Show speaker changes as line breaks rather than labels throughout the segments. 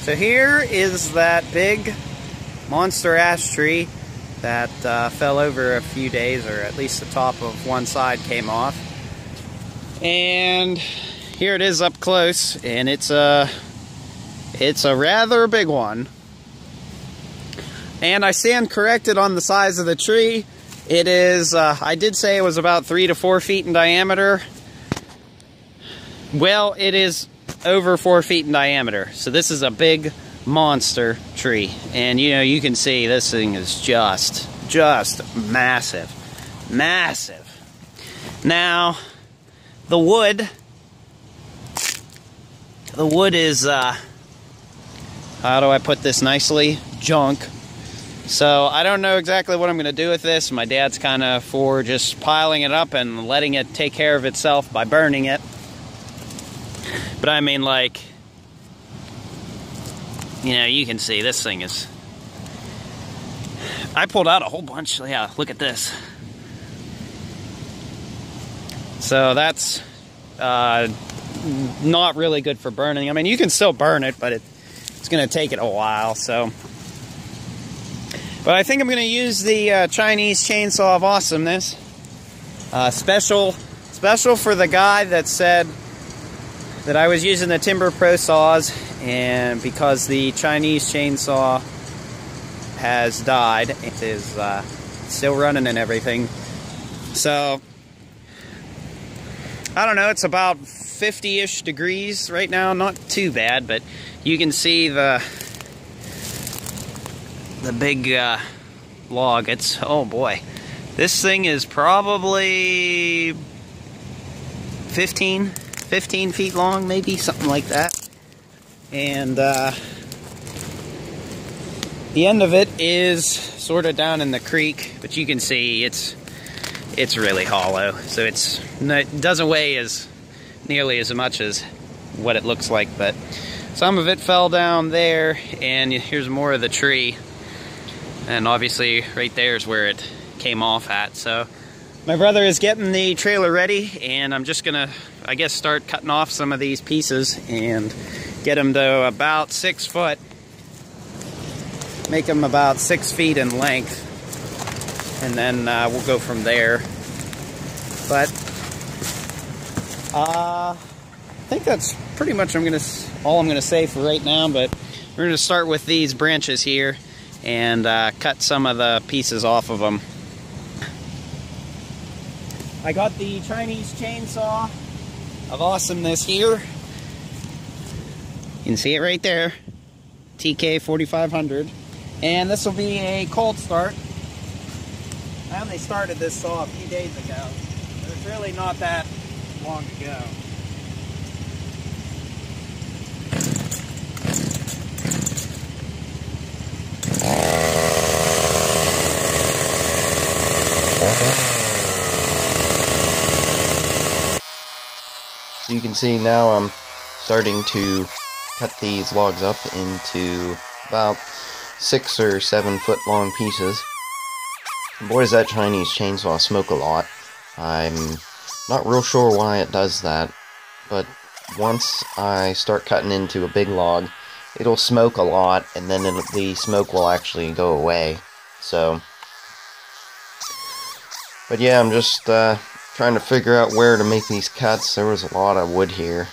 So here is that big monster ash tree that fell over a few days, or at least the top of one side came off. And here it is up close, and it's a rather big one. And I stand corrected on the size of the tree. It is, I did say it was about 3 to 4 feet in diameter. Well, it is over 4 feet in diameter. So this is a big monster tree. And you know, you can see this thing is just massive. Massive. Now, the wood is, how do I put this nicely? Junk. So I don't know exactly what I'm going to do with this. My dad's kind of for just piling it up and letting it take care of itself by burning it. But I mean, like, you know, you can see this thing is... I pulled out a whole bunch. Yeah, look at this. So that's not really good for burning. I mean, you can still burn it, but it's going to take it a while, so... But I think I'm going to use the Chinese chainsaw of awesomeness. Special for the guy that said that I was using the Timber Pro saws, and because the Chinese chainsaw has died, it is still running and everything. So, I don't know, it's about 50-ish degrees right now. Not too bad, but you can see the big log. It's, oh boy, this thing is probably 15 feet long, maybe, something like that. And the end of it is sort of down in the creek, but you can see it's really hollow, so it doesn't weigh as nearly as much as what it looks like, but some of it fell down there, and here's more of the tree. And obviously right there is where it came off at. So my brother is getting the trailer ready, and I'm just gonna, I guess, start cutting off some of these pieces and get them to about 6 foot. Make them about 6 feet in length, and then we'll go from there. But I think that's pretty much all I'm gonna say for right now. But we're gonna start with these branches here and cut some of the pieces off of them. I got the Chinese chainsaw of awesomeness here. You can see it right there, TK 4500, and this will be a cold start. I only started this saw a few days ago, but it's really not that long ago.
So you can see now I'm starting to cut these logs up into about 6 or 7 foot long pieces. Boy, does that Chinese chainsaw smoke a lot. I'm not real sure why it does that, but once I start cutting into a big log, it'll smoke a lot, and then the smoke will actually go away. So, but yeah, I'm just trying to figure out where to make these cuts. There was a lot of wood here.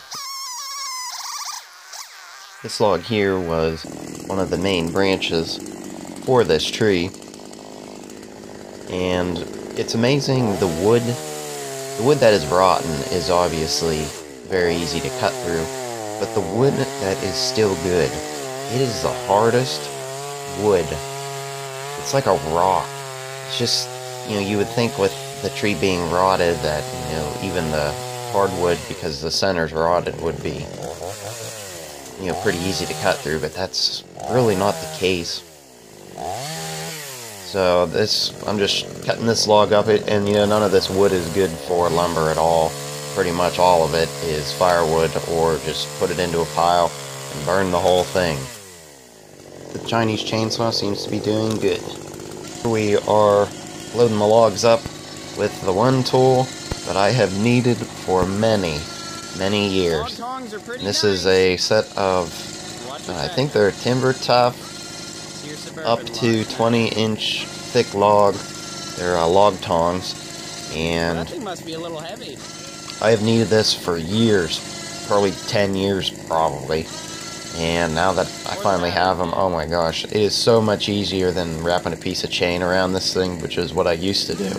This log here was one of the main branches for this tree, and it's amazing the wood that is rotten is obviously very easy to cut through, but the wood that is still good, it is the hardest wood. It's like a rock. It's just, you know, you would think with the tree being rotted that, you know, even the hardwood, because the center's rotted, would be, you know, pretty easy to cut through, but that's really not the case. So I'm just cutting this log up, and you know, none of this wood is good for lumber at all. Pretty much all of it is firewood, or just put it into a pile and burn the whole thing. The Chinese chainsaw seems to be doing good. We are loading the logs up with the one tool that I have needed for many years. And this is a set of I think they're timber tough, up to 20-inch thick log. They're log tongs, and
That thing must be a little heavy.
I have needed this for years, probably 10 years probably, and now that I finally have them, oh my gosh, it is so much easier than wrapping a piece of chain around this thing, which is what I used to do,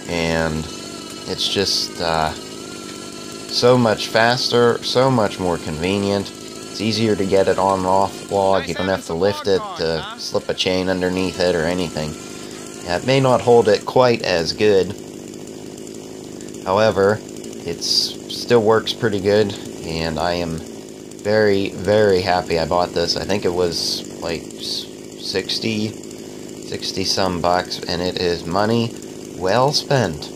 and it's just so much faster, so much more convenient. It's easier to get it on and off the log. You don't have to lift it to slip a chain underneath it or anything. Yeah, it may not hold it quite as good, however, it still works pretty good, and I am very, very happy I bought this. I think it was like 60 some bucks, and it is money well spent.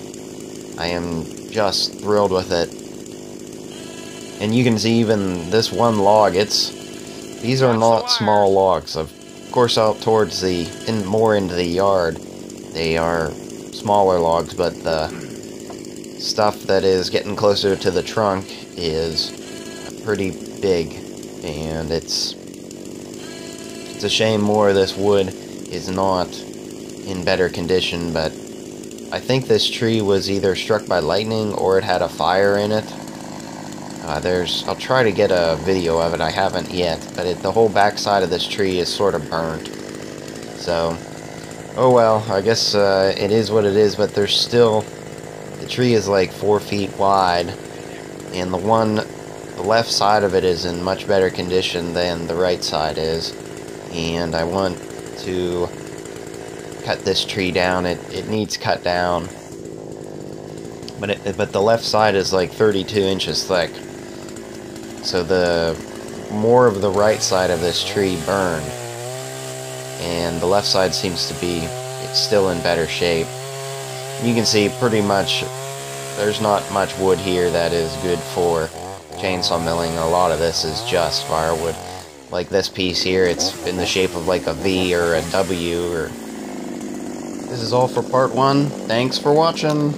I am just thrilled with it. And you can see even this one log, these are not small logs. Of course, out towards more into the yard, they are smaller logs, but the stuff that is getting closer to the trunk is pretty big, and it's a shame more of this wood is not in better condition, but I think this tree was either struck by lightning or it had a fire in it. I'll try to get a video of it, I haven't yet, but the whole backside of this tree is sort of burnt. So, oh well, I guess it is what it is, but there's still, the tree is like 4 feet wide, and the left side of it is in much better condition than the right side is, and I want to cut this tree down. It needs cut down, but the left side is like 32 inches thick, so the more of the right side of this tree burned, and the left side seems to be, it's still in better shape. You can see pretty much there's not much wood here that is good for chainsaw milling. A lot of this is just firewood. Like this piece here, it's in the shape of like a V or a W. This is all for part 1. Thanks for watching.